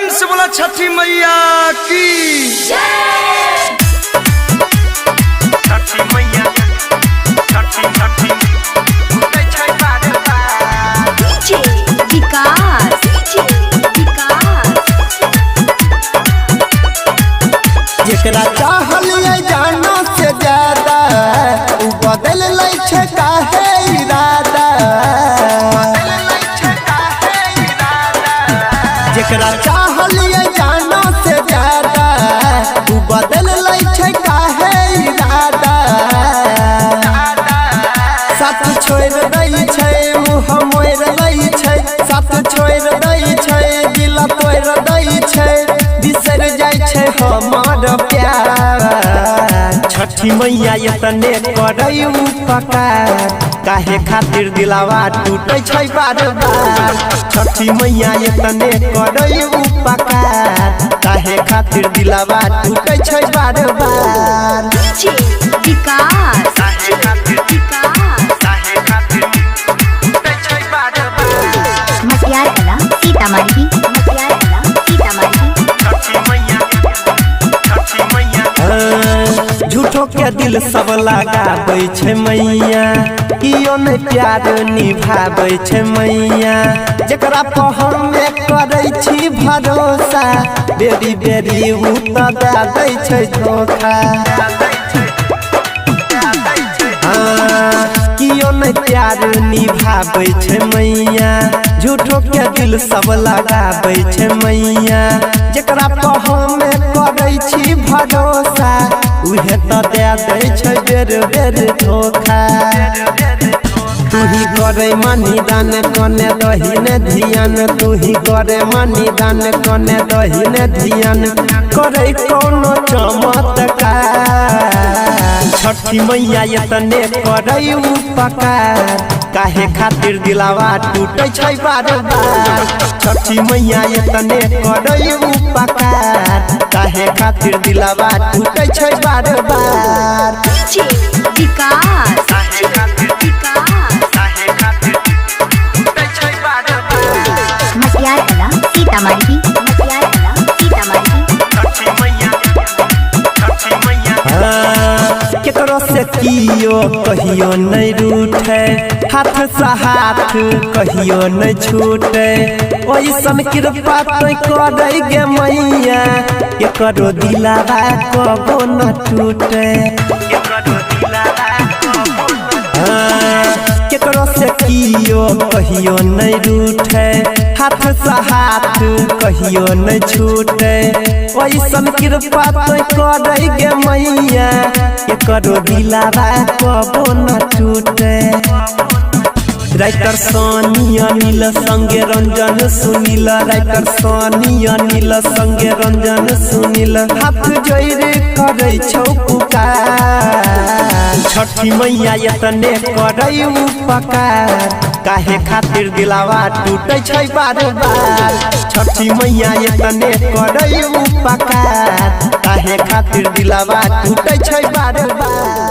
प्रेम से बोला छठी मैया की छठी मैया छठी छठी डीजे विकास जेकरा चाहल जानो से ज्यादा उ बदल लै छै काहे इरादा। जेकरा चाहल जानो से ज्यादा उ बदल लै छै काहे इरादा। साथ छोड़ दै छै मुँह मोड़ लै छै, साथ छोड़ दै छै दिल तोड़ दै छै, बिसर जाइ छै हमार प्यार। छठी मैया एतने करै उपकार, काहे खातिर दिलावा टूटे छै बार बार। छठी मैया एतने करै उपकार, काहे खातिर दिलावा टूटे छै बार बार। डीजे विकास मसियार कला सीतामढ़ी झूठो के दिल सब लगाबै छै मैया, कियो नहीं प्यार निभाबै छै मैया। जेकरा पर हमे करै छी भरोसा, बेरी बेरी उ त दे दै छै धोखा। कियो नहीं प्यार निभाबै छै मैया, झूठो के दिल सब लगाबै छै मैया। जेकरा पर हमे करै छी भरोसा, उहे त दे दै छै बेर बेर धोखा। तू ही करे मनी दान कने दहिने ध्यान, तू ही करे मनी दान कने दहिने ध्यान, करे कोनो चमत्कार। छठी मैया एतने करे उपकार, काहे खातिर दिलावा टूटे छै बार बार। छठी मैया एतने करे उपकार, काहे खातिर दिलावा टूटे छै बार बार। डीजे विकास मसियार कला सीतामढ़ी केकरो से कियो कहियो नहीं रूठे, हाथ से हाथ कहियो नहीं छूटे। ओइसन कृपा तो करे गे मैया, केकरो दिलावा कबो न टूटे। केकरो से कियो कहियो नहीं रूठे, हाथ से हाथ कहियो नहीं छूटे। ओइसन कृपा तो करे गे मैया, केकरो दिलावा कबो न टूटे। राइटर सोनी अनिल संगे रंजन सुनील, राइटर सोनी अनिल संगे रंजन सुनील, हाथ जोड़ करे छौ पुकार। छठी मैया एतने करे उपकार, काहे खातिर दिलावा टूटे छै बार बार। छठी मैया एतने करे उपकार, काहे खातिर दिलावा टूटे छै बार बार।